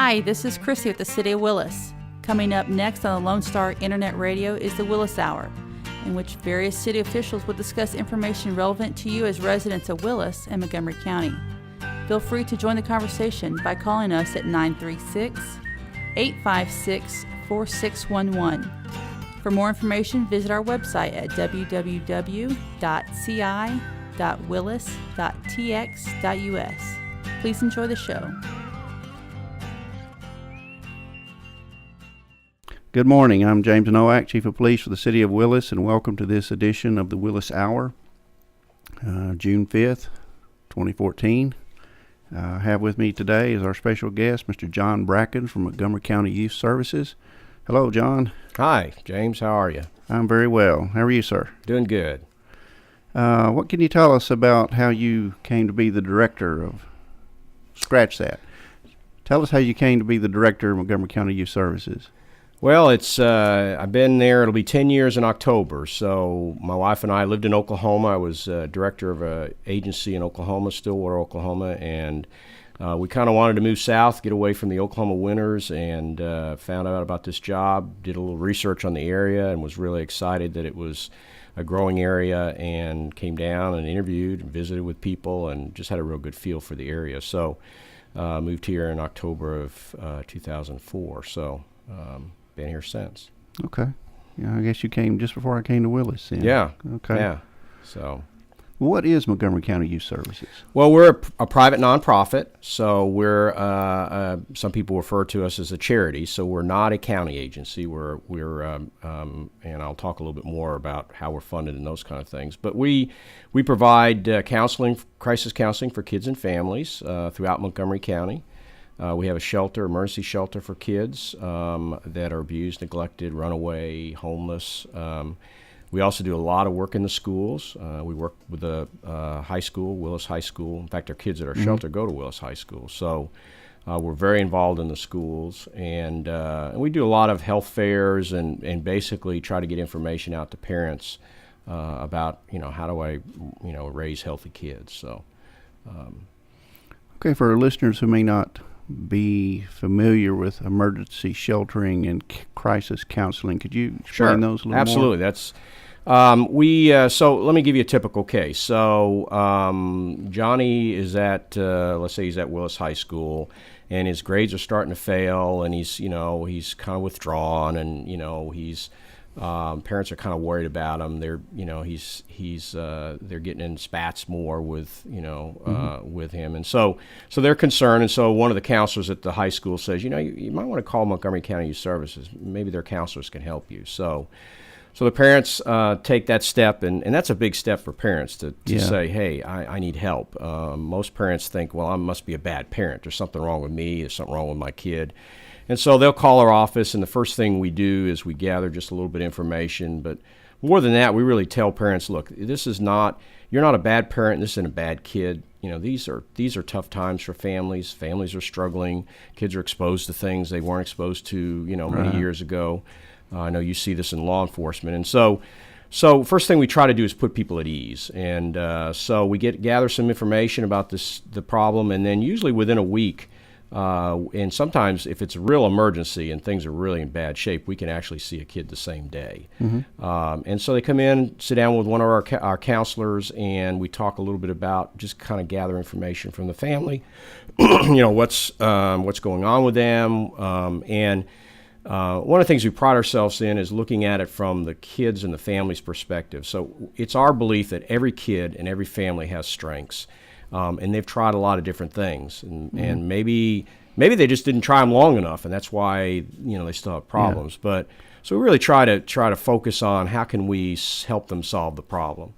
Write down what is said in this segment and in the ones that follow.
Hi, this is Chrissy with the City of Willis. Coming up next on the Lone Star Internet Radio is the Willis Hour, in which various city officials will discuss information relevant to you as residents of Willis and Montgomery County. Feel free to join the conversation by calling us at 936-856-4611. For more information, visit our website at www.ci.willis.tx.us. Please enjoy the show. Good morning. I'm James Nowak, Chief of Police for the City of Willis, and welcome to this edition of the Willis Hour, June 5th, 2014. I have with me today is our special guest, Mr. John Bracken from Montgomery County Youth Services. Hello, John. Hi, James. How are you? I'm very well. How are you, sir? Doing good. What can you tell us about how you came to be the director of... Scratch that. Tell us how you came to be the director of Montgomery County Youth Services. Well, I've been there. It'll be 10 years in October. So my wife and I lived in Oklahoma. I was director of an agency in Oklahoma, Stillwater, Oklahoma, and we kind of wanted to move south, get away from the Oklahoma winters, and found out about this job, did a little research on the area, and was really excited that it was a growing area, and came down and interviewed and visited with people and just had a real good feel for the area. So moved here in October of 2004. So been here since. Okay. Yeah, I guess you came just before I came to Willis then. Yeah. Okay. Yeah. So what is Montgomery County Youth Services? Well, we're a private nonprofit, so we're some people refer to us as a charity. So we're not a county agency. We're and I'll talk a little bit more about how we're funded and those kind of things. But we provide counseling, crisis counseling for kids and families throughout Montgomery County. We have a shelter, emergency shelter for kids that are abused, neglected, runaway, homeless. We also do a lot of work in the schools. We work with the high school, Willis High School. In fact, our kids at our shelter go to Willis High School. So we're very involved in the schools. And we do a lot of health fairs and basically try to get information out to parents about, how do I, raise healthy kids. So. Okay, for our listeners who may not be familiar with emergency sheltering and crisis counseling, could you explain those a little Absolutely. more? That's so let me give you a typical case. So Johnny is at let's say he's at Willis High School, and his grades are starting to fail, and he's kind of withdrawn, and he's parents are kind of worried about him. They're they're getting in spats more with with him, and so they're concerned. And so one of the counselors at the high school says, you might want to call Montgomery County Youth Services. Maybe their counselors can help you. So the parents take that step, and that's a big step for parents to say, hey, I need help. Most parents think, well, I must be a bad parent. There's something wrong with me. There's something wrong with my kid. And so they'll call our office, and the first thing we do is we gather just a little bit of information. But more than that, we really tell parents, look, you're not a bad parent. This isn't a bad kid. These are tough times for families. Families are struggling. Kids are exposed to things they weren't exposed to, many years ago. I know you see this in law enforcement. And so first thing we try to do is put people at ease. And so we gather some information about the problem, and then usually within a week, and sometimes if it's a real emergency and things are really in bad shape, we can actually see a kid the same day. And so they come in, sit down with one of our counselors, and we talk a little bit about just kind of gather information from the family, what's going on with them. And one of the things we pride ourselves in is looking at it from the kids and the family's perspective. So it's our belief that every kid and every family has strengths. And they've tried a lot of different things, and maybe they just didn't try them long enough, and that's why they still have problems. Yeah. But so we really try to focus on how can we help them solve the problem.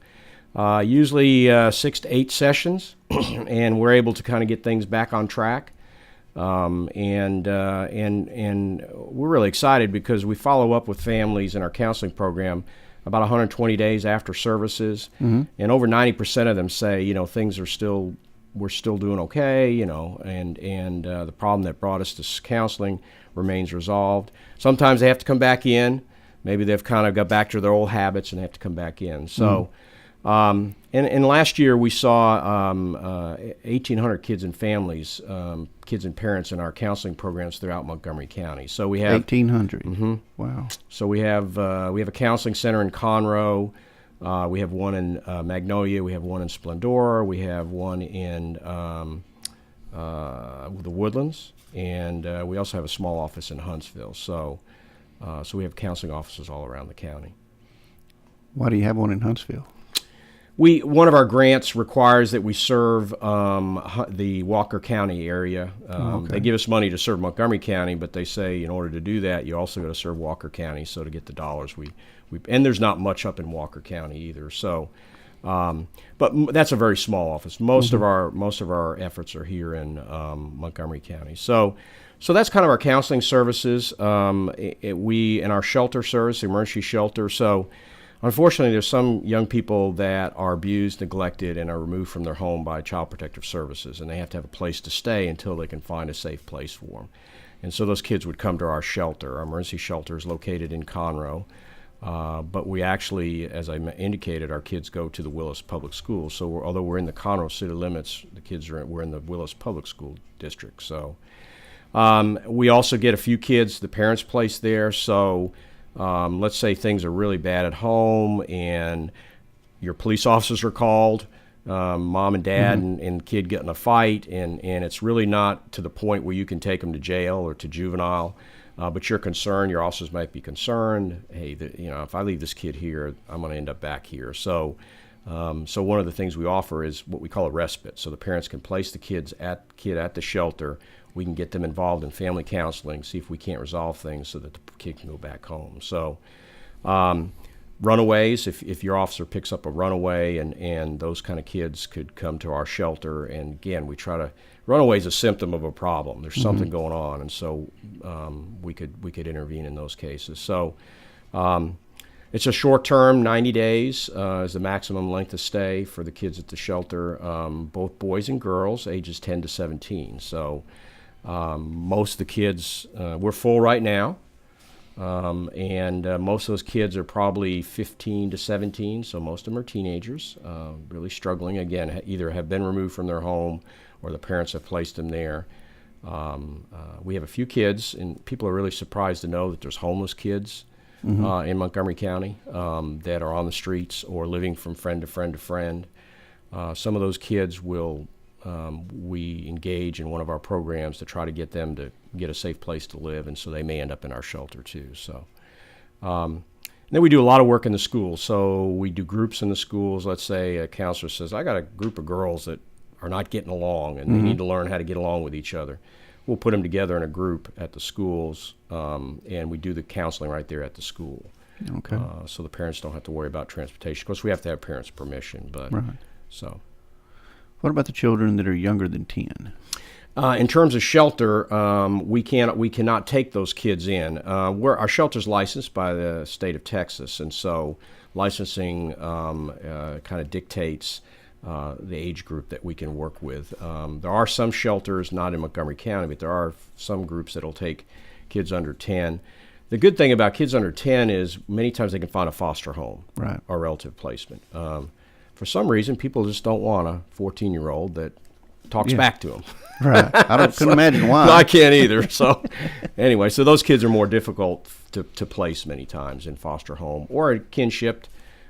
Usually 6 to 8 sessions, and we're able to kind of get things back on track. And we're really excited because we follow up with families in our counseling program about 120 days after services, and over 90% of them say, we're still doing okay, and the problem that brought us to counseling remains resolved. Sometimes they have to come back in. Maybe they've kind of got back to their old habits and have to come back in. So And last year we saw 1,800 kids and families, kids and parents in our counseling programs throughout Montgomery County. So we have 1,800. Mm-hmm. Wow. So we have a counseling center in Conroe. We have one in Magnolia. We have one in Splendora. We have one in the Woodlands, and we also have a small office in Huntsville. So we have counseling offices all around the county. Why do you have one in Huntsville? One of our grants requires that we serve the Walker County area. Okay. They give us money to serve Montgomery County, but they say in order to do that, you also got to serve Walker County. So to get the dollars, and there's not much up in Walker County either. So, but that's a very small office. Most of our efforts are here in Montgomery County. So that's kind of our counseling services. We in our shelter service, emergency shelter. So. Unfortunately, there's some young people that are abused, neglected, and are removed from their home by Child Protective Services, and they have to have a place to stay until they can find a safe place for them. And so those kids would come to our shelter. Our emergency shelter is located in Conroe, but we actually, as I indicated, our kids go to the Willis Public Schools. So although we're in the Conroe city limits, we're in the Willis Public School District. So we also get a few kids, the parents placed there. So let's say things are really bad at home and your police officers are called, mom and dad and kid get in a fight, and it's really not to the point where you can take them to jail or to juvenile, but you're concerned, your officers might be concerned, hey, if I leave this kid here, I'm going to end up back here. So one of the things we offer is what we call a respite. So the parents can place the kid at the shelter. We can get them involved in family counseling, see if we can't resolve things so that the kid can go back home. So runaways, if your officer picks up a runaway and those kind of kids could come to our shelter. And again, runaway is a symptom of a problem. There's something going on, and so we could intervene in those cases. So it's a short term, 90 days is the maximum length of stay for the kids at the shelter, both boys and girls, ages 10 to 17. So most of the kids, we're full right now, and most of those kids are probably 15 to 17, so most of them are teenagers, really struggling. Again, either have been removed from their home or the parents have placed them there. We have a few kids, and people are really surprised to know that there's homeless kids in Montgomery County that are on the streets or living from friend to friend to friend. Some of those kids we engage in one of our programs to try to get them to get a safe place to live, and so they may end up in our shelter too. So then we do a lot of work in the schools. So we do groups in the schools. Let's say a counselor says, I got a group of girls that are not getting along and they need to learn how to get along with each other. We'll put them together in a group at the schools, and we do the counseling right there at the school. Okay. So the parents don't have to worry about transportation. Of course, we have to have parents' permission, but right. So. What about the children that are younger than 10? In terms of shelter, we cannot take those kids in. Our shelter's licensed by the state of Texas, and so licensing kind of dictates the age group that we can work with. There are some shelters, not in Montgomery County, but there are some groups that'll take kids under 10. The good thing about kids under 10 is many times they can find a foster home or relative placement. For some reason, people just don't want a 14-year-old that talks back to them. Right. Couldn't imagine why. No, I can't either. So anyway, so those kids are more difficult to place many times in foster home or a kinship.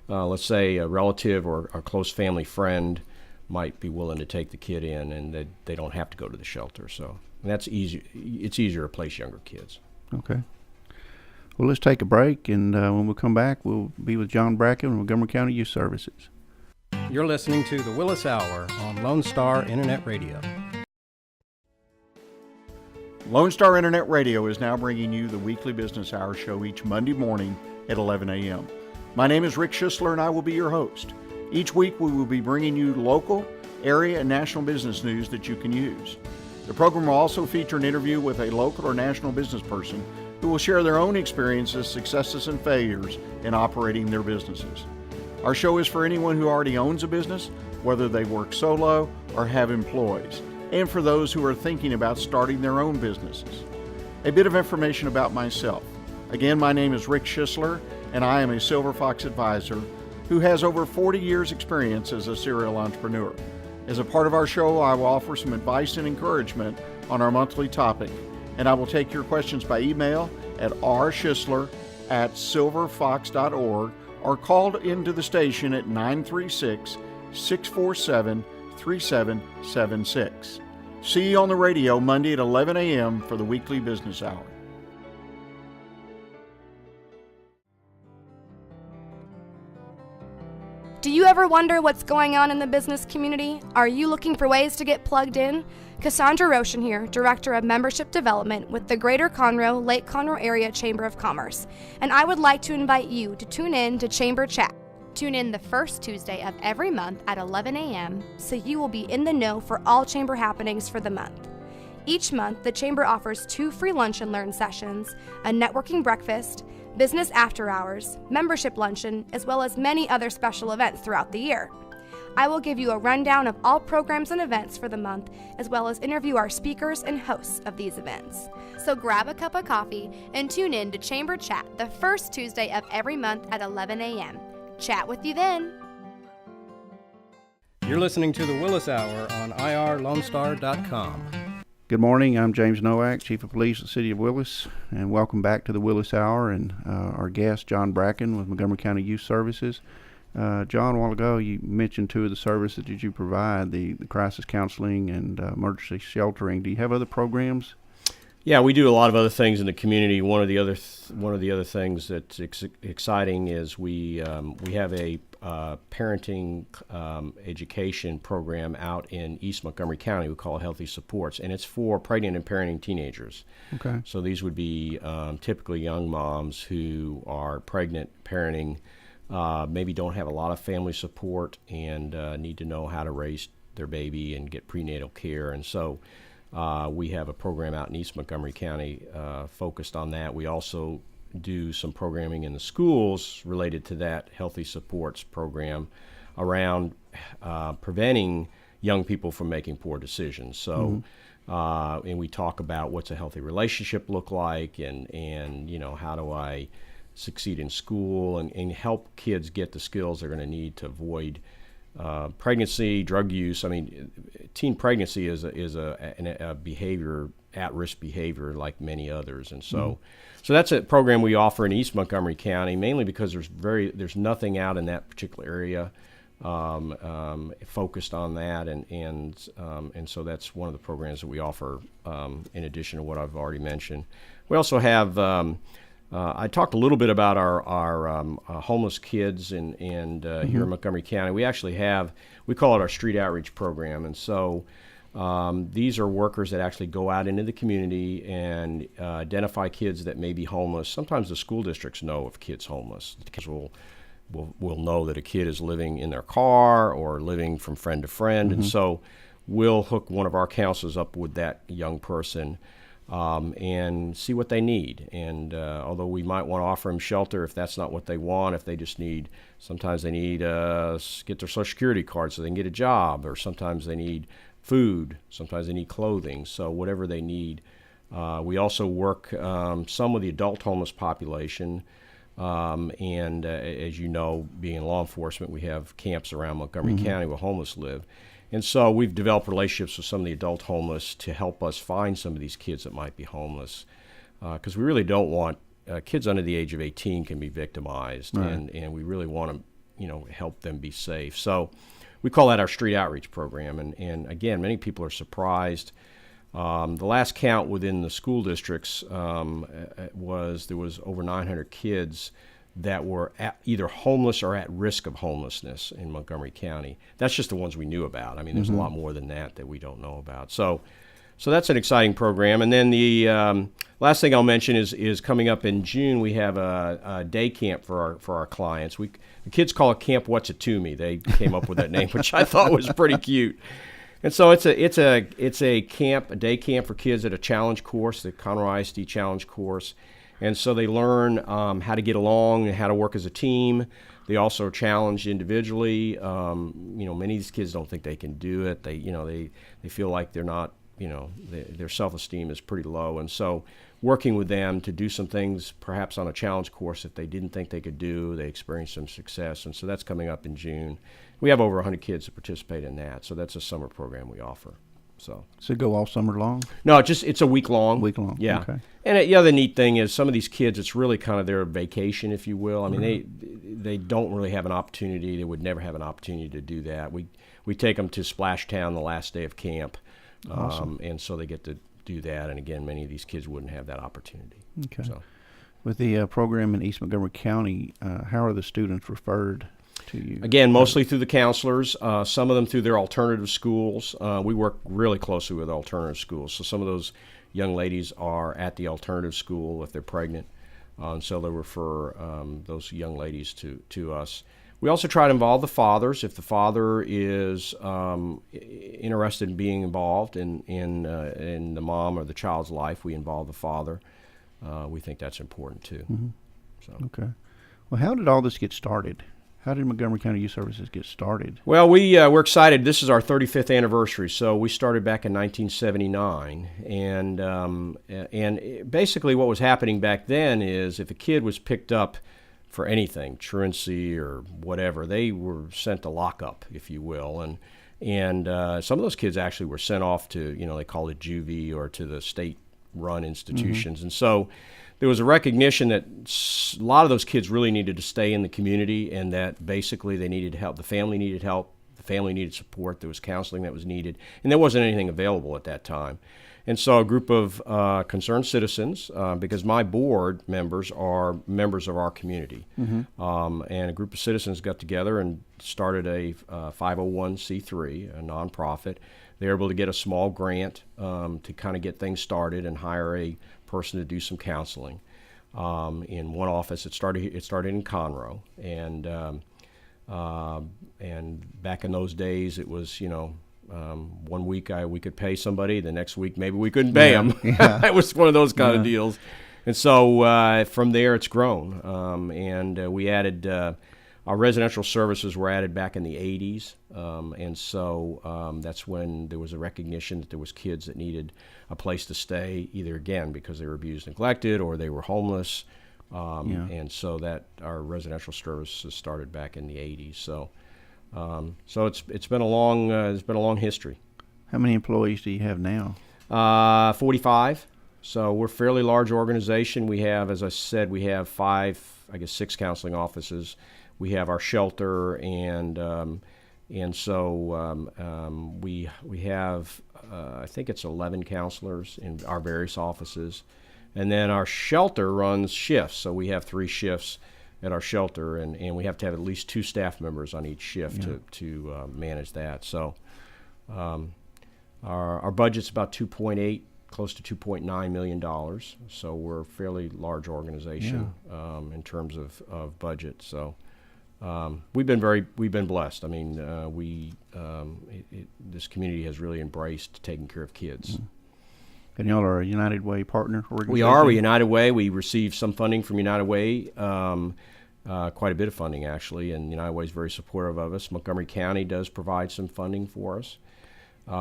Let's say a relative or a close family friend might be willing to take the kid in, and they don't have to go to the shelter. So that's easy. It's easier to place younger kids. Okay. Well, let's take a break, and when we come back, we'll be with John Bracken of Montgomery County Youth Services. You're listening to the Willis Hour on Lone Star Internet Radio. Lone Star Internet Radio is now bringing you the weekly business hour show each Monday morning at 11 a.m. My name is Rick Schisler, and I will be your host. Each week, we will be bringing you local, area, and national business news that you can use. The program will also feature an interview with a local or national business person who will share their own experiences, successes, and failures in operating their businesses. Our show is for anyone who already owns a business, whether they work solo or have employees, and for those who are thinking about starting their own businesses. A bit of information about myself. Again, my name is Rick Schisler, and I am a Silver Fox Advisor who has over 40 years' experience as a serial entrepreneur. As a part of our show, I will offer some advice and encouragement on our monthly topic, and I will take your questions by email at rschistler@silverfox.org or call into the station at 936-647-3776. See you on the radio Monday at 11 a.m. for the weekly business hour. Do you ever wonder what's going on in the business community? Are you looking for ways to get plugged in? Cassandra Roshan here, Director of Membership Development with the Greater Conroe, Lake Conroe Area Chamber of Commerce, and I would like to invite you to tune in to Chamber Chat. Tune in the first Tuesday of every month at 11 a.m. so you will be in the know for all Chamber happenings for the month. Each month, the Chamber offers 2 free lunch and learn sessions, a networking breakfast, business after hours, membership luncheon, as well as many other special events throughout the year. I will give you a rundown of all programs and events for the month, as well as interview our speakers and hosts of these events. So grab a cup of coffee and tune in to Chamber Chat the first Tuesday of every month at 11 a.m. Chat with you then. You're listening to the Willis Hour on irlonestar.com. Good morning. I'm James Nowak, Chief of Police of the City of Willis, and welcome back to the Willis Hour and our guest, John Bracken with Montgomery County Youth Services. John, a while ago, you mentioned 2 of the services that you provide, the crisis counseling and emergency sheltering. Do you have other programs? Yeah, we do a lot of other things in the community. One of the other things that's exciting is we have a parenting education program out in East Montgomery County. We call it Healthy Supports, and it's for pregnant and parenting teenagers. Okay. So these would be typically young moms who are pregnant, parenting, maybe don't have a lot of family support, and need to know how to raise their baby and get prenatal care. And so we have a program out in East Montgomery County focused on that. We also do some programming in the schools related to that Healthy Supports program around preventing young people from making poor decisions. So, and we talk about what's a healthy relationship look like, and you know, how do I succeed in school, and help kids get the skills they're going to need to avoid pregnancy, drug use. I mean, teen pregnancy is a behavior, at-risk behavior like many others, and so so that's a program we offer in East Montgomery County, mainly because there's nothing out in that particular area focused on that, and so that's one of the programs that we offer in addition to what I've already mentioned. We also have. I talked a little bit about our homeless kids and here in Montgomery County. We actually we call it our street outreach program. And so these are workers that actually go out into the community and identify kids that may be homeless. Sometimes the school districts know if kids homeless. The kids will know that a kid is living in their car or living from friend to friend. And so we'll hook one of our counselors up with that young person and see what they need. And although we might want to offer them shelter if that's not what they want, if they just sometimes they need get their Social Security card so they can get a job, or sometimes they need food, sometimes they need clothing. So whatever they need. We also work some with the adult homeless population. And as you know, being in law enforcement, we have camps around Montgomery County where homeless live. And so we've developed relationships with some of the adult homeless to help us find some of these kids that might be homeless, because we really don't want kids under the age of 18 can be victimized, right. and we really want to help them be safe. So we call that our street outreach program. And again, many people are surprised. The last count within the school districts there was over 900 kids that were either homeless or at risk of homelessness in Montgomery County. That's just the ones we knew about. I mean, there's a lot more than that we don't know about. So that's an exciting program. And then the last thing I'll mention is coming up in June, we have a day camp for our clients. The kids call it Camp What's It To Me. They came up with that name, which I thought was pretty cute. And so it's a day camp for kids at a challenge course, the Conroe ISD challenge course. And so they learn how to get along and how to work as a team. They also are challenged individually. Many of these kids don't think they can do it. They feel like they're not their self-esteem is pretty low. And so working with them to do some things perhaps on a challenge course that they didn't think they could do, they experienced some success. And so that's coming up in June. We have over 100 kids that participate in that. So that's a summer program we offer. So go all summer long? No, it's a week long. Week long, yeah. Okay. And the other neat thing is some of these kids, it's really kind of their vacation, if you will. I mean, they don't really have an opportunity. They would never have an opportunity to do that. We take them to Splash Town the last day of camp, Awesome. and so they get to do that. And again, many of these kids wouldn't have that opportunity. Okay. So. With the program in East Montgomery County, how are the students referred to you? Again, mostly through the counselors, some of them through their alternative schools. We work really closely with alternative schools. So some of those young ladies are at the alternative school if they're pregnant, and so they refer those young ladies to us. We also try to involve the fathers. If the father is interested in being involved in the mom or the child's life, we involve the father. We think that's important too. Mm-hmm. So. Okay. Well, how did all this get started? How did Montgomery County Youth Services get started? Well, we're excited. This is our 35th anniversary, so we started back in 1979, and basically what was happening back then is if a kid was picked up for anything, truancy or whatever, they were sent to lockup, if you will, and some of those kids actually were sent off to, they called it juvie or to the state-run institutions, mm-hmm. and so there was a recognition that a lot of those kids really needed to stay in the community, and that basically they needed help. The family needed help. The family needed support. There was counseling that was needed, and there wasn't anything available at that time. And so a group of concerned citizens, because my board members are members of our community, mm-hmm. And a group of citizens got together and started a 501c3, a nonprofit. They were able to get a small grant to kind of get things started and hire a person to do some counseling. In one office, it started in Conroe, and back in those days, it was 1 week we could pay somebody, the next week maybe we couldn't pay them. Yeah. It was one of those kind of deals, and so from there it's grown, and we added. Our residential services were added back in the 80s, and so that's when there was a recognition that there was kids that needed a place to stay, either, again, because they were abused, neglected, or they were homeless, and so that our residential services started back in the 80s. So it's been a long history. How many employees do you have now? 45. So we're a fairly large organization. We have, as I said, six counseling offices. We have our shelter, and so we have I think it's 11 counselors in our various offices, and then our shelter runs shifts. So we have 3 shifts at our shelter, and we have to have at least 2 staff members on each shift to manage that. So our budget's about 2.8, close to $2.9 million. So we're a fairly large organization in terms of budget. So. We've been blessed. I mean, this community has really embraced taking care of kids. Mm-hmm. And y'all are a United Way partner organization? We are. We're United Way. We receive some funding from United Way, quite a bit of funding actually, and United Way is very supportive of us. Montgomery County does provide some funding for us.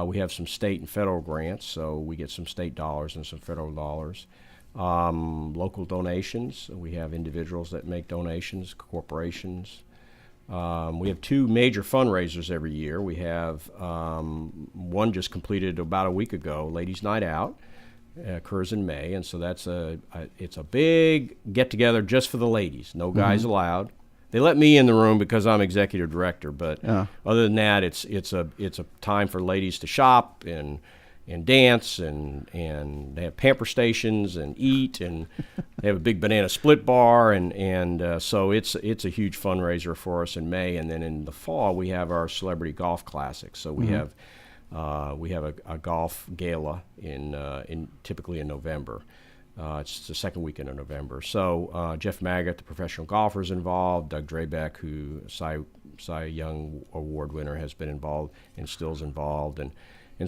We have some state and federal grants, so we get some state dollars and some federal dollars. Local donations. We have individuals that make donations, corporations. We have 2 major fundraisers every year. We have one just completed about a week ago, Ladies' Night Out, occurs in May, and so that's it's a big get-together just for the ladies. No guys mm-hmm. allowed. They let me in the room because I'm executive director, but other than that, it's a time for ladies to shop and dance, and they have pamper stations and eat, and they have a big banana split bar, and so it's a huge fundraiser for us in May. And then in the fall we have our Celebrity Golf Classic. So we have a golf gala typically in November. It's the second weekend of November. So Jeff Maggott, the professional golfer, is involved. Doug Drabeck, who Cy Young Award winner, has been involved and still's involved, and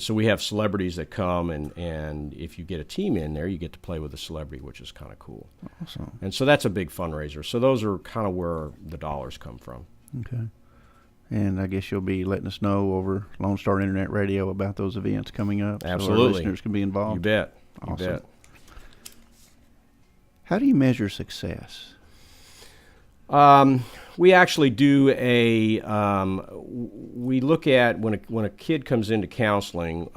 so we have celebrities that come, and if you get a team in there, you get to play with a celebrity, which is kind of cool. Awesome. And so that's a big fundraiser. So those are kind of where the dollars come from. Okay. And I guess you'll be letting us know over Lone Star Internet Radio about those events coming up. Absolutely. So our listeners can be involved. You bet. Awesome. You bet. How do you measure success? We actually do we look at when a kid comes into counseling,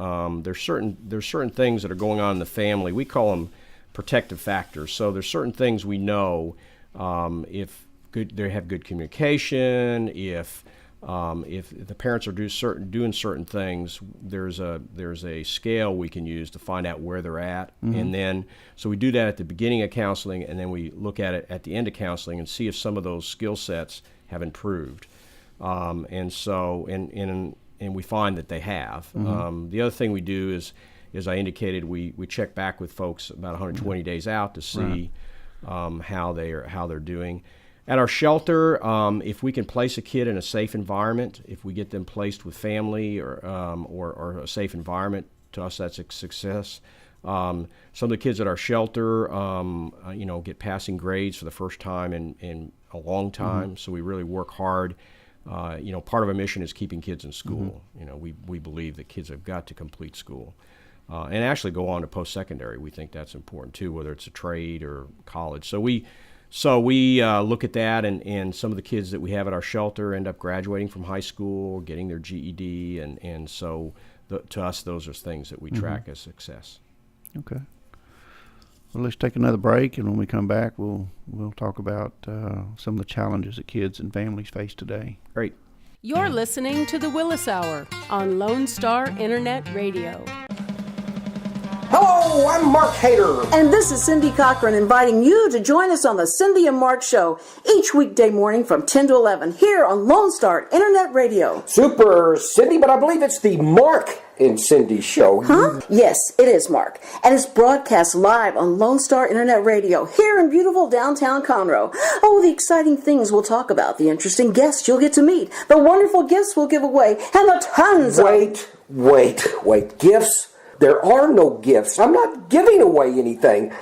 there's certain things that are going on in the family. We call them protective factors. So there's certain things we know, if they have good communication, if the parents are doing certain things, there's a scale we can use to find out where they're at. Mm-hmm. And then, so we do that at the beginning of counseling, and then we look at it at the end of counseling and see if some of those skill sets have improved. And we find that they have. Mm-hmm. The other thing we do is, as I indicated, we check back with folks about 120 days out to see how they're doing. At our shelter, if we can place a kid in a safe environment, if we get them placed with family or a safe environment, to us that's a success. Some of the kids at our shelter, get passing grades for the first time in a long time. Mm-hmm. So we really work hard. Part of our mission is keeping kids in school. Mm-hmm. We believe that kids have got to complete school. And actually go on to post-secondary. We think that's important too, whether it's a trade or college. So we look at that, and some of the kids that we have at our shelter end up graduating from high school, getting their GED, and so to us, those are things that we track as success. Okay. Well, let's take another break, and when we come back, we'll talk about some of the challenges that kids and families face today. Great. You're listening to the Willis Hour on Lone Star Internet Radio. Hello, I'm Mark Hader. And this is Cindy Cochran inviting you to join us on the Cindy and Mark Show each weekday morning from 10 to 11 here on Lone Star Internet Radio. Super, Cindy, but I believe it's the Mark and Cindy Show. Huh? Yes, it is, Mark. And it's broadcast live on Lone Star Internet Radio here in beautiful downtown Conroe. Oh, the exciting things we'll talk about, the interesting guests you'll get to meet, the wonderful gifts we'll give away, and the tons of... Wait. Gifts? There are no gifts. I'm not giving away anything.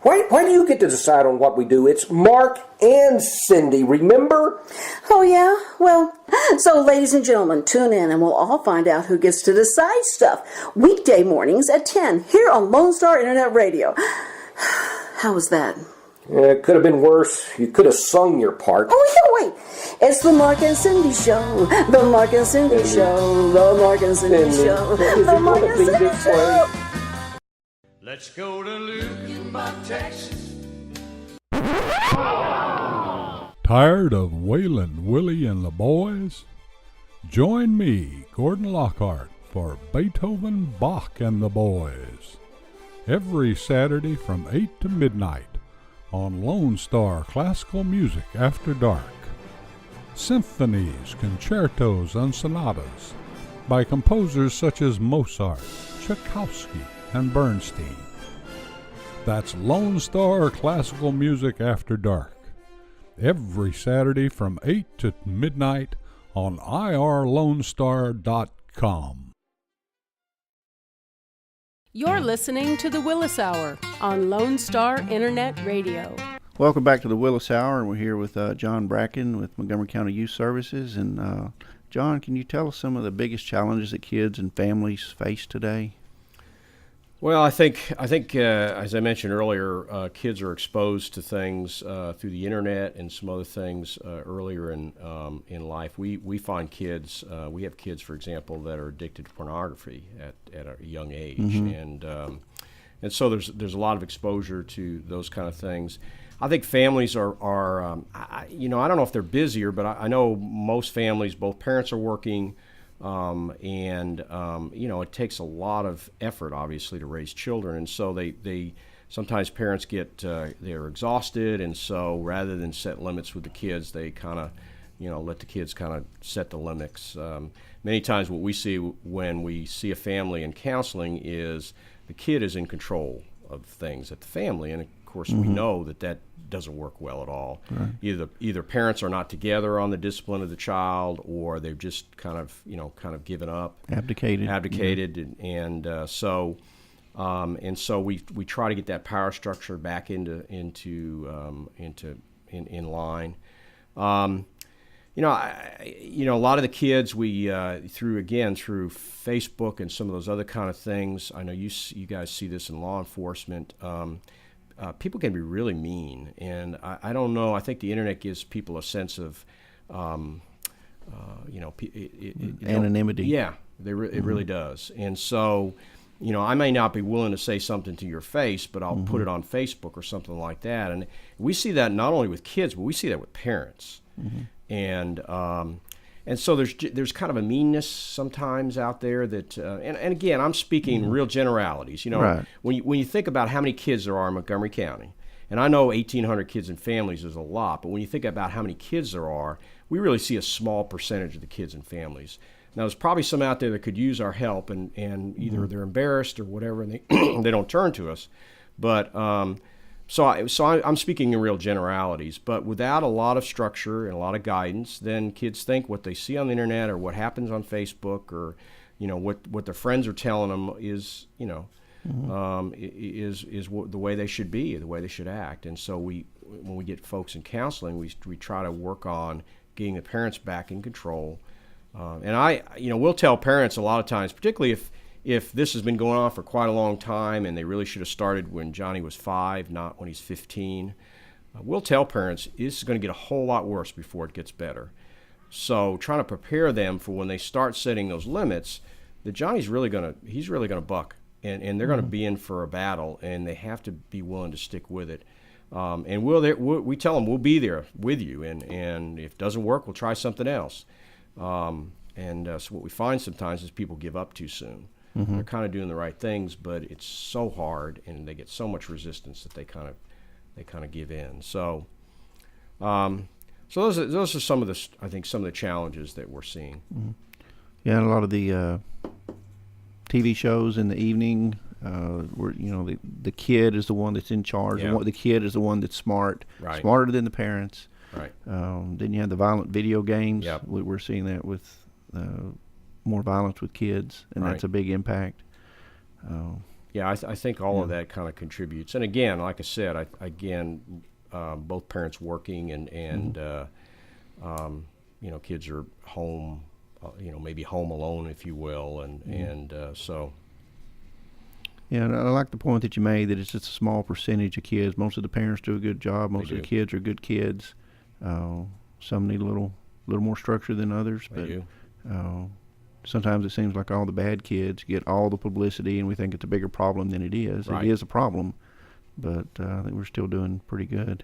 Why do you get to decide on what we do? It's Mark and Cindy, remember? Oh, yeah? Well, so ladies and gentlemen, tune in and we'll all find out who gets to decide stuff. Weekday mornings at 10 here on Lone Star Internet Radio. How was that? It could have been worse. You could have sung your part. Oh, yeah, wait. It's the Mark and Cindy Show. The Mark and Cindy Show. The Mark and Cindy Show. The Mark and Cindy Show. Let's go to Lukenbach, Texas. Tired of Waylon, Willie, and the boys? Join me, Gordon Lockhart, for Beethoven, Bach, and the Boys. Every Saturday from 8 to midnight on Lone Star Classical Music After Dark. Symphonies, concertos, and sonatas by composers such as Mozart, Tchaikovsky, and Bernstein. That's Lone Star Classical Music After Dark. Every Saturday from 8 to midnight on irlonestar.com. You're listening to the Willis Hour on Lone Star Internet Radio. Welcome back to the Willis Hour, and we're here with John Bracken with Montgomery County Youth Services. And John, can you tell us some of the biggest challenges that kids and families face today? Well, I think as I mentioned earlier, kids are exposed to things through the internet and some other things earlier in life. We find kids. We have kids, for example, that are addicted to pornography at a young age, and so there's a lot of exposure to those kind of things. I think families are I don't know if they're busier, but I know most families, both parents are working. It takes a lot of effort, obviously, to raise children, and so they sometimes parents get they're exhausted, and so rather than set limits with the kids, they kind of let the kids kind of set the limits. Many times, what we see when we see a family in counseling is the kid is in control of things at the family, and of course we know that doesn't work well at all. Right. Either parents are not together on the discipline of the child, or they've just kind of given up, abdicated, and so we try to get that power structure back in line. A lot of the kids through Facebook and some of those other kind of things. I know you guys see this in law enforcement. People can be really mean, and I don't know. I think the internet gives people a sense of, anonymity. Yeah, it really does. And so, I may not be willing to say something to your face, but I'll put it on Facebook or something like that. And we see that not only with kids, but we see that with parents. And so there's kind of a meanness sometimes out there that, and again, I'm speaking real generalities. Right. When you think about how many kids there are in Montgomery County, and I know 1,800 kids and families is a lot, but when you think about how many kids there are, we really see a small percentage of the kids and families. Now, there's probably some out there that could use our help, and either they're embarrassed or whatever, and they don't turn to us. But so I'm speaking in real generalities. But without a lot of structure and a lot of guidance, then kids think what they see on the internet or what happens on Facebook or what their friends are telling them is the way they should be, the way they should act. And so when we get folks in counseling, we try to work on getting the parents back in control. And we'll tell parents a lot of times, particularly if this has been going on for quite a long time and they really should have started when Johnny was 5, not when he's 15. We'll tell parents this is going to get a whole lot worse before it gets better. So trying to prepare them for when they start setting those limits, that Johnny's really going to buck, and they're going to be in for a battle, and they have to be willing to stick with it. And we tell them we'll be there with you, and if it doesn't work, we'll try something else. So what we find sometimes is people give up too soon. They're kind of doing the right things, but it's so hard, and they get so much resistance that they kind of give in. So, those are some of the challenges that we're seeing. Yeah, and a lot of the TV shows in the evening, where the kid is the one that's in charge. Yeah. The kid is the one that's smart, Right. smarter than the parents. Right. Then you have the violent video games. Yep. We're seeing that with more violence with kids, and Right. that's a big impact. I think all of that kind of contributes. And again, like I said, both parents working and kids are home, maybe home alone, if you will, and so. Yeah, and I like the point that you made that it's just a small percentage of kids. Most of the parents do a good job. Most of the kids are good kids. Some need a little more structure than others, but sometimes it seems like all the bad kids get all the publicity, and we think it's a bigger problem than it is. Right. It is a problem, but I think we're still doing pretty good.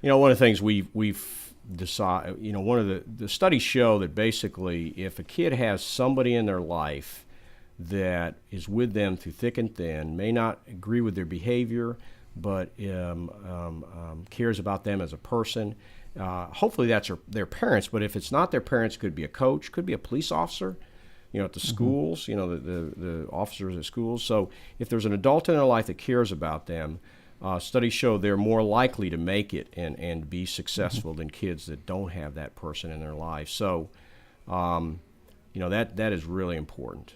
One of the things we've decided, one of the studies show that basically if a kid has somebody in their life that is with them through thick and thin, may not agree with their behavior, but cares about them as a person. Hopefully that's their parents, but if it's not their parents, could be a coach, could be a police officer, at the schools, the officers at schools. So if there's an adult in their life that cares about them, studies show they're more likely to make it and be successful than kids that don't have that person in their life. So, that is really important.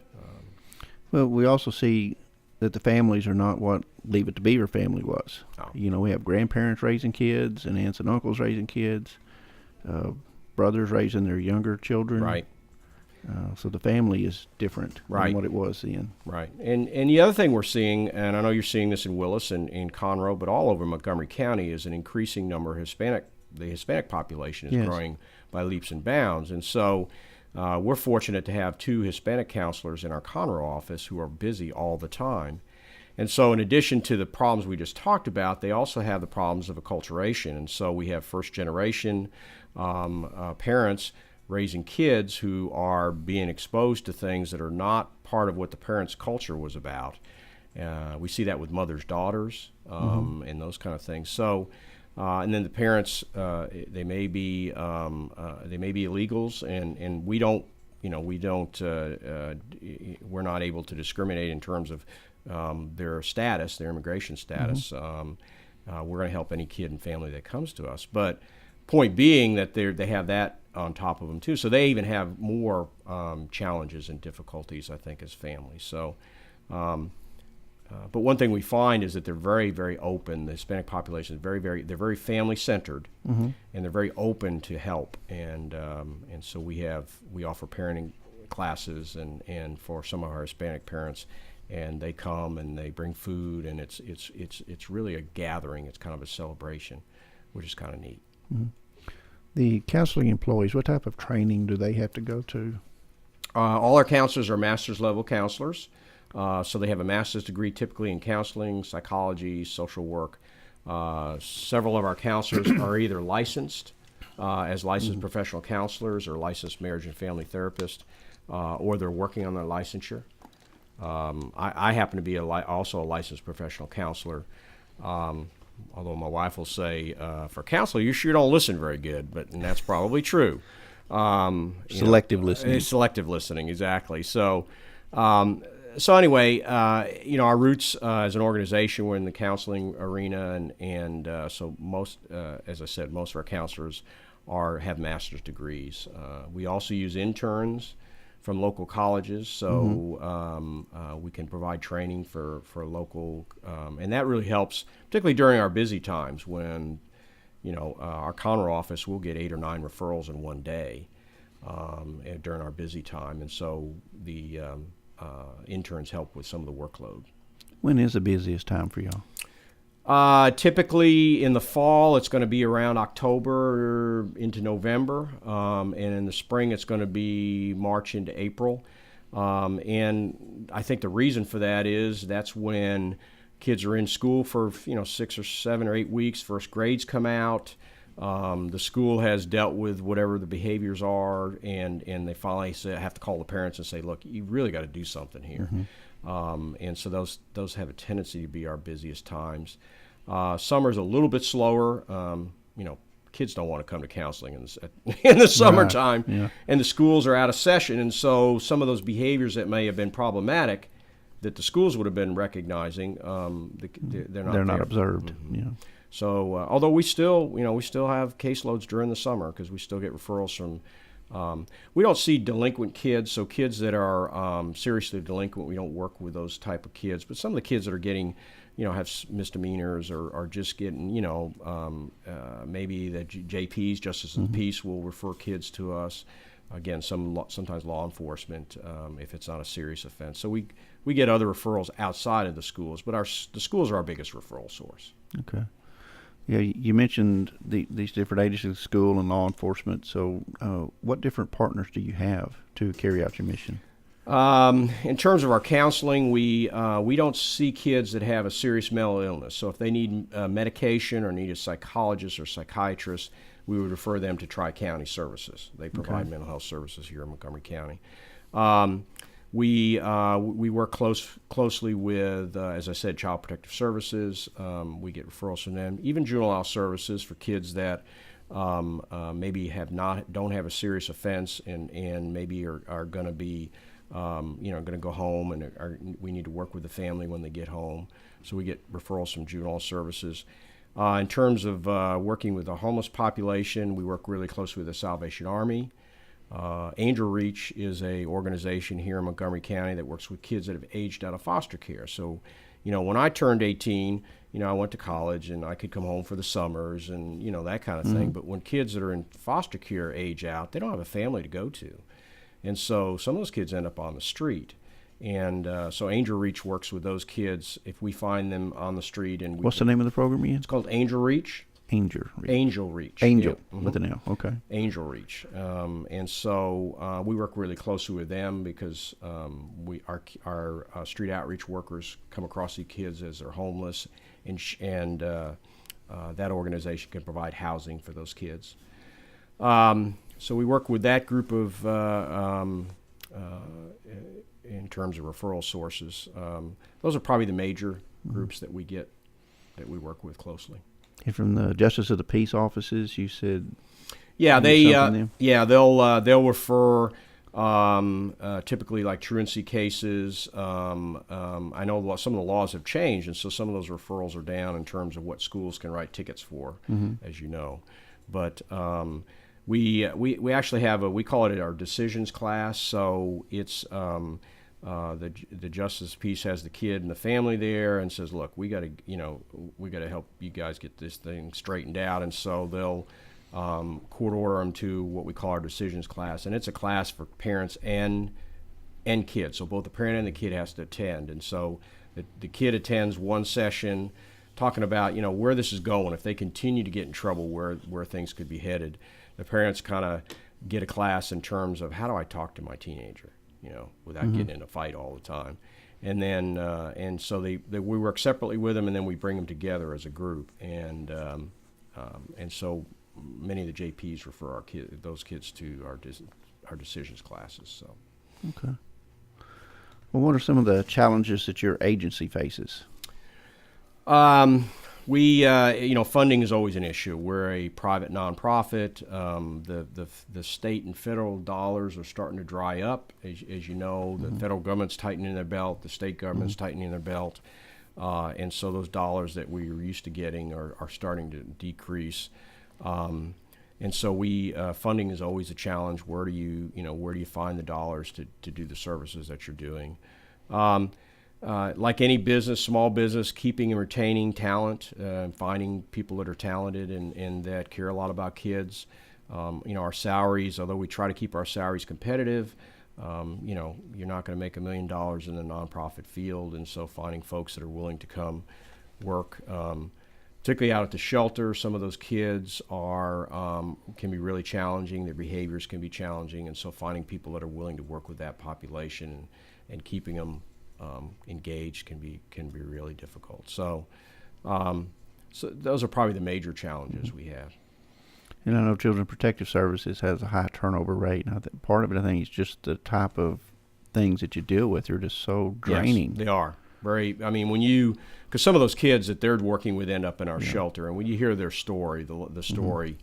Well, we also see that the families are not what Leave It to Beaver family was. No. We have grandparents raising kids and aunts and uncles raising kids, brothers raising their younger children. Right. So the family is different Right. than what it was then. Right. And the other thing we're seeing, and I know you're seeing this in Willis and in Conroe, but all over Montgomery County, is an increasing number of the Hispanic population is Yes. growing by leaps and bounds. And so we're fortunate to have 2 Hispanic counselors in our Conroe office who are busy all the time. And so in addition to the problems we just talked about, they also have the problems of acculturation. And so we have first-generation parents raising kids who are being exposed to things that are not part of what the parents' culture was about. We see that with mothers' daughters and those kind of things. So, and then the parents, they may be illegals, and we're not able to discriminate in terms of their status, their immigration status. We're going to help any kid and family that comes to us. But point being that they have that on top of them too, so they even have more challenges and difficulties, I think, as families. So But one thing we find is that they're very, very open. The Hispanic population is they're very family centered, and they're very open to help. And so we offer parenting classes and for some of our Hispanic parents, and they come and they bring food, and it's really a gathering. It's kind of a celebration, which is kind of neat. The counseling employees, what type of training do they have to go to? All our counselors are master's level counselors. So they have a master's degree typically in counseling, psychology, social work. Several of our counselors are either licensed as licensed professional counselors or licensed marriage and family therapists, or they're working on their licensure. I happen to be also a licensed professional counselor, although my wife will say, for counselor, you sure don't listen very good, and that's probably true. Selective listening. Selective listening, exactly. So anyway, our roots as an organization, we're in the counseling arena, and so most, as I said, most of our counselors have master's degrees. We also use interns from local colleges, so we can provide training for local, and that really helps, particularly during our busy times when, our Conroe office will get 8 or 9 referrals in one day during our busy time, and so the interns help with some of the workload. When is the busiest time for y'all? Typically in the fall, it's going to be around October into November, and in the spring, it's going to be March into April. And I think the reason for that is that's when kids are in school for 6 or 7 or 8 weeks. First grades come out. The school has dealt with whatever the behaviors are, and they finally have to call the parents and say, look, you really got to do something here. And so those have a tendency to be our busiest times. Summer's a little bit slower. Kids don't want to come to counseling in the summertime, and the schools are out of session, and so some of those behaviors that may have been problematic that the schools would have been recognizing, they're not observed. So, although we still have caseloads during the summer because we still get referrals from. We don't see delinquent kids, so kids that are seriously delinquent, we don't work with those type of kids. But some of the kids that are getting, have misdemeanors or are just getting, maybe the JPs, Justice of the Peace, will refer kids to us. Again, sometimes law enforcement if it's not a serious offense. So we get other referrals outside of the schools, but the schools are our biggest referral source. Okay. Yeah, you mentioned these different agencies, school and law enforcement. So what different partners do you have to carry out your mission? In terms of our counseling, we don't see kids that have a serious mental illness. So if they need medication or need a psychologist or psychiatrist, we would refer them to Tri-County Services. They provide mental health services here in Montgomery County. We work closely with, as I said, Child Protective Services. We get referrals from them. Even juvenile services for kids that maybe don't have a serious offense and maybe are going to be, going to go home, and we need to work with the family when they get home. So we get referrals from juvenile services. In terms of working with the homeless population, we work really closely with the Salvation Army. Angel Reach is a organization here in Montgomery County that works with kids that have aged out of foster care. So, when I turned 18, I went to college and I could come home for the summers and, that kind of thing. But when kids that are in foster care age out, they don't have a family to go to. And so some of those kids end up on the street. And so Angel Reach works with those kids if we find them on the street. And what's the name of the program again? It's called Angel Reach. Angel Reach. Angel, yeah. With an L. Okay. Angel Reach, and so we work really closely with them because our street outreach workers come across these kids as they're homeless, and that organization can provide housing for those kids. So we work with that group of in terms of referral sources. Those are probably the major groups that we work with closely. And from the Justice of the Peace offices, you said, they'll refer typically like truancy cases. I know some of the laws have changed, and so some of those referrals are down in terms of what schools can write tickets for, as you know. But we actually have we call it our decisions class. So it's the justice piece has the kid and the family there and says, look, we got to help you guys get this thing straightened out. And so they'll court order them to what we call our decisions class. And it's a class for parents and kids. So both the parent and the kid has to attend. And so the kid attends one session talking about, where this is going. If they continue to get in trouble, where things could be headed. The parents kind of get a class in terms of how do I talk to my teenager, without getting in a fight all the time. And then, and so we work separately with them, and then we bring them together as a group. And so many of the JPs refer those kids to our decisions classes. So. Okay. Well, what are some of the challenges that your agency faces? Funding is always an issue. We're a private nonprofit. The state and federal dollars are starting to dry up. As you know, the federal government's tightening their belt, the state government's tightening their belt. And so those dollars that we were used to getting are starting to decrease. And so funding is always a challenge. Where do you find the dollars to do the services that you're doing? Like any business, small business, keeping and retaining talent, finding people that are talented and that care a lot about kids. Our salaries, although we try to keep our salaries competitive, you're not going to make $1 million in the nonprofit field. And so finding folks that are willing to come work, particularly out at the shelter, some of those kids can be really challenging. Their behaviors can be challenging. And so finding people that are willing to work with that population and keeping them engaged can be really difficult. So those are probably the major challenges we have. And I know Children's Protective Services has a high turnover rate. Now, part of it, I think, is just the type of things that you deal with are just so draining. Yes, they are. Because some of those kids that they're working with end up in our shelter, and when you hear their story, the story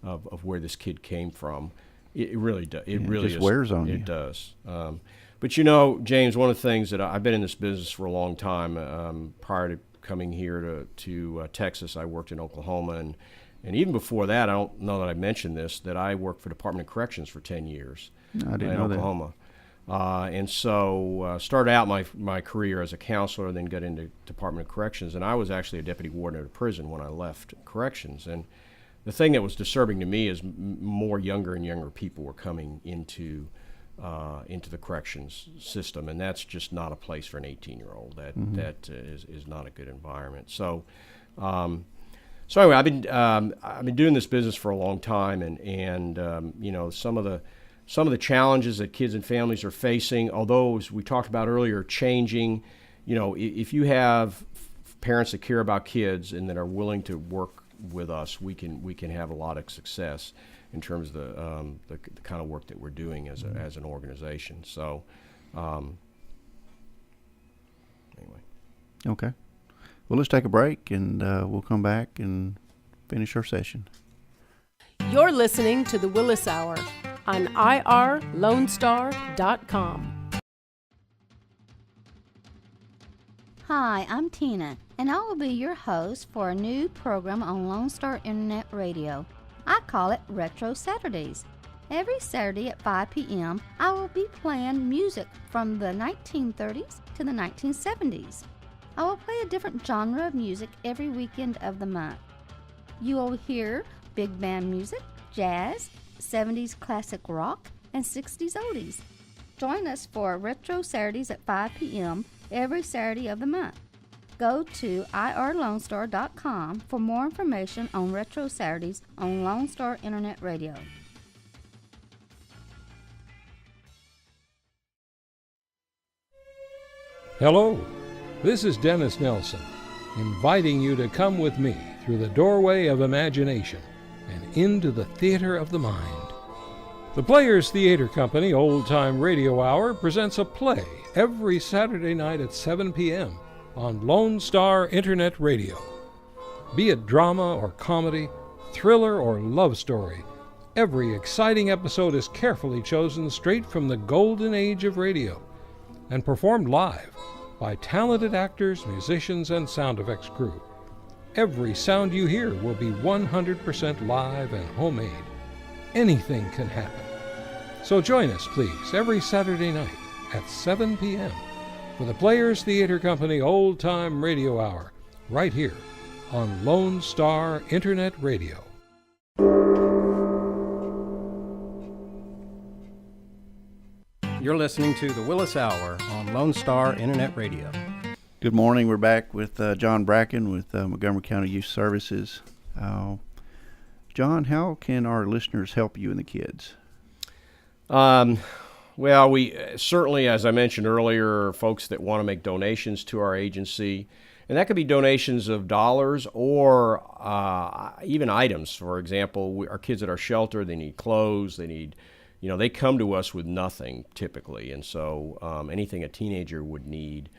of where this kid came from, it really does. It really just wears on you. It does. But James, one of the things that I've been in this business for a long time. Prior to coming here to Texas, I worked in Oklahoma, and even before that, I don't know that I mentioned this, that I worked for Department of Corrections for 10 years I didn't know Oklahoma. And so started out my career as a counselor, and then got into Department of Corrections, and I was actually a deputy warden at a prison when I left corrections. And the thing that was disturbing to me is more younger and younger people were coming into the corrections system, and that's just not a place for an 18-year-old. That is not a good environment. So anyway, I've been doing this business for a long time, and some of the challenges that kids and families are facing, although as we talked about earlier, changing. If you have parents that care about kids and that are willing to work with us, we can have a lot of success in terms of the kind of work that we're doing as an organization. So, anyway. Okay. Well, let's take a break, and we'll come back and finish our session. You're listening to the Willis Hour on irlonestar.com. Hi, I'm Tina, and I will be your host for a new program on Lone Star Internet Radio. I call it Retro Saturdays. Every Saturday at 5 p.m., I will be playing music from the 1930s to the 1970s. I will play a different genre of music every weekend of the month. You will hear big band music, jazz, 70s classic rock, and 60s oldies. Join us for Retro Saturdays at 5 p.m. every Saturday of the month. Go to irlonestar.com for more information on Retro Saturdays on Lone Star Internet Radio. Hello, this is Dennis Nelson, inviting you to come with me through the doorway of imagination and into the theater of the mind. The Players Theater Company Old Time Radio Hour presents a play every Saturday night at 7 p.m. on Lone Star Internet Radio. Be it drama or comedy, thriller or love story, every exciting episode is carefully chosen straight from the golden age of radio and performed live by talented actors, musicians, and sound effects crew. Every sound you hear will be 100% live and homemade. Anything can happen. So join us, please, every Saturday night at 7 p.m. for the Players Theater Company Old Time Radio Hour, right here on Lone Star Internet Radio. You're listening to the Willis Hour on Lone Star Internet Radio. Good morning. We're back with John Bracken with Montgomery County Youth Services. John, how can our listeners help you and the kids? Well, we certainly, as I mentioned earlier, folks that want to make donations to our agency, and that could be donations of dollars or even items. For example, our kids at our shelter, they need clothes, they need, they come to us with nothing typically, and so anything a teenager would need,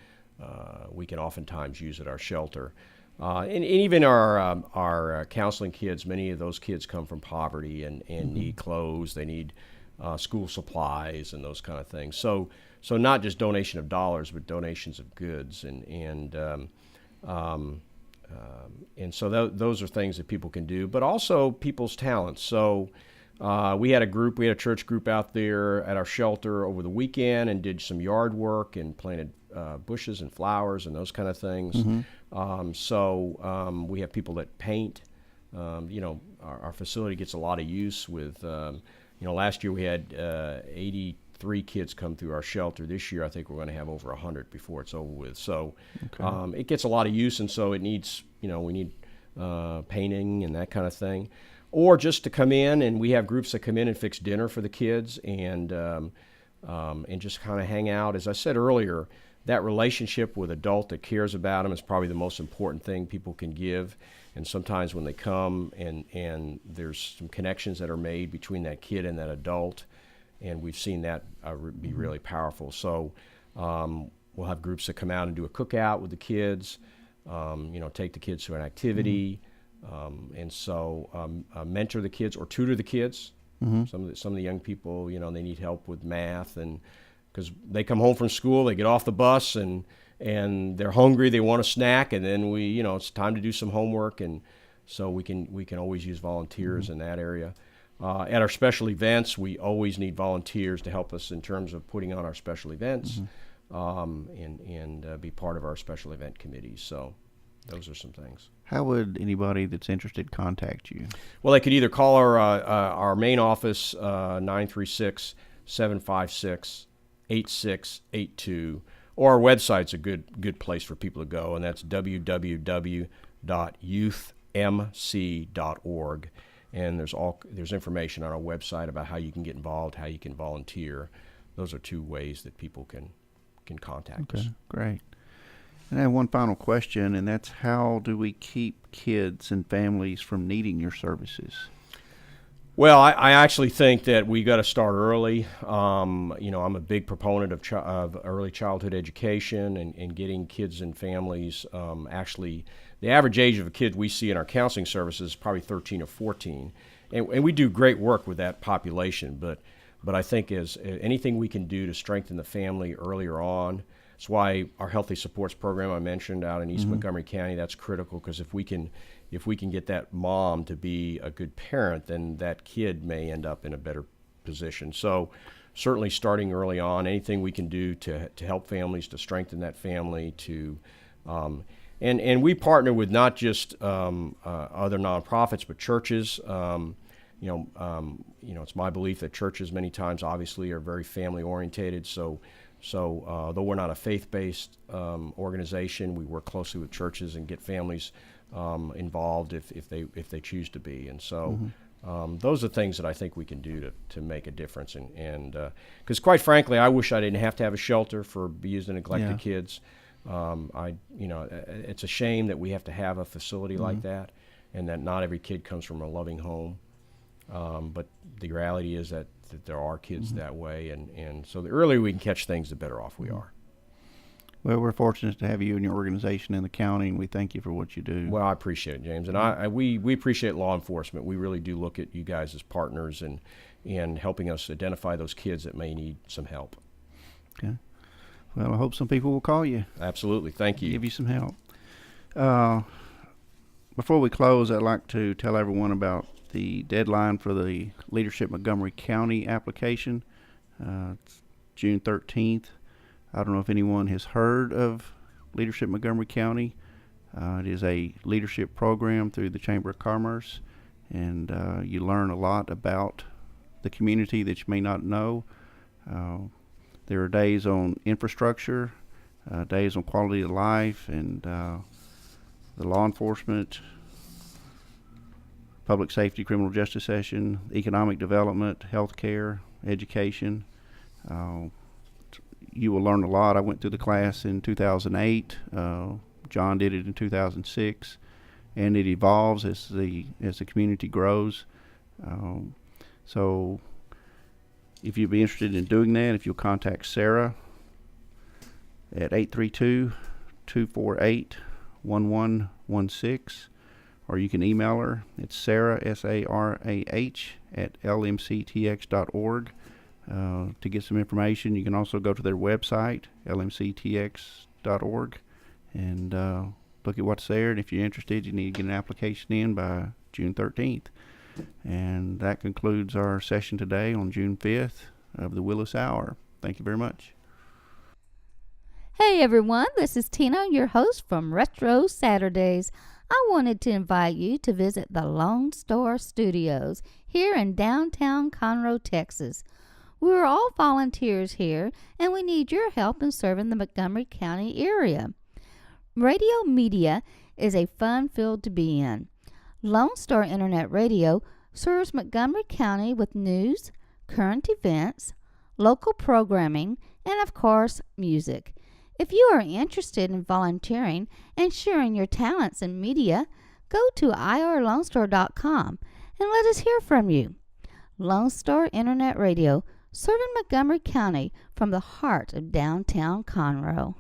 we can oftentimes use at our shelter. And even our counseling kids, many of those kids come from poverty and need clothes, they need school supplies and those kind of things. So not just donation of dollars, but donations of goods, and so those are things that people can do. But also people's talents. So we had a church group out there at our shelter over the weekend and did some yard work and planted bushes and flowers and those kind of things. We have people that paint. Our facility gets a lot of use with. Last year we had 83 kids come through our shelter. This year I think we're going to have over 100 before it's over with. So it gets a lot of use, and so it needs, we need painting and that kind of thing. Or just to come in, and we have groups that come in and fix dinner for the kids and just kind of hang out. As I said earlier, that relationship with adult that cares about them is probably the most important thing people can give. And sometimes when they come and there's some connections that are made between that kid and that adult, and we've seen that be really powerful. So we'll have groups that come out and do a cookout with the kids, take the kids to an activity, mentor the kids or tutor the kids. Some of the young people, they need help with math, and because they come home from school, they get off the bus and they're hungry, they want a snack, and then it's time to do some homework, and so we can always use volunteers in that area. At our special events, we always need volunteers to help us in terms of putting on our special events, and be part of our special event committees. So those are some things. How would anybody that's interested contact you? Well, they could either call our main office, 936-756-8682, or our website's a good place for people to go, and that's www.youthmc.org. And there's information on our website about how you can get involved, how you can volunteer. Those are two ways that people can contact us. Great. And I have one final question, and that's how do we keep kids and families from needing your services? Well, I actually think that we got to start early. I'm a big proponent of early childhood education and getting kids and families. Actually, the average age of a kid we see in our counseling services is probably 13 or 14, and we do great work with that population. But I think as anything we can do to strengthen the family earlier on. That's why our Healthy Supports program I mentioned out in East Montgomery County, that's critical, because if we can get that mom to be a good parent, then that kid may end up in a better position. So certainly starting early on, anything we can do to help families, to strengthen that family, and we partner with not just other nonprofits, but churches. It's my belief that churches many times obviously are very family orientated. So though we're not a faith-based organization, we work closely with churches and get families involved if they choose to be. And so those are things that I think we can do to make a difference. And because quite frankly, I wish I didn't have to have a shelter for abused and neglected kids. It's a shame that we have to have a facility like that, and that not every kid comes from a loving home. But the reality is that there are kids that way, and so the earlier we can catch things, the better off we are. Well, we're fortunate to have you and your organization in the county, and we thank you for what you do. Well, I appreciate it, James, and we appreciate law enforcement. We really do look at you guys as partners and helping us identify those kids that may need some help. Okay. Well, I hope some people will call you. Absolutely. Thank you. Give you some help. Before we close, I'd like to tell everyone about the deadline for the Leadership Montgomery County application. It's June 13th. I don't know if anyone has heard of Leadership Montgomery County. It is a leadership program through the Chamber of Commerce, and you learn a lot about the community that you may not know. There are days on infrastructure, days on quality of life, and the law enforcement, public safety, criminal justice session, economic development, healthcare, education. You will learn a lot. I went through the class in 2008. John did it in 2006, and it evolves as the community grows. So if you'd be interested in doing that, if you'll contact Sarah at 832-248-1116, or you can email her. It's Sarah, S-A-R-A-H, at lmctx.org. To get some information, you can also go to their website, lmctx.org, and look at what's there. And if you're interested, you need to get an application in by June 13th. And that concludes our session today on June 5th of the Willis Hour. Thank you very much. Hey everyone, this is Tina, your host from Retro Saturdays. I wanted to invite you to visit the Lone Star Studios here in downtown Conroe, Texas. We're all volunteers here, and we need your help in serving the Montgomery County area. Radio media is a fun field to be in. Lone Star Internet Radio serves Montgomery County with news, current events, local programming, and of course, music. If you are interested in volunteering and sharing your talents in media, go to irlonestar.com and let us hear from you. Lone Star Internet Radio, serving Montgomery County from the heart of downtown Conroe.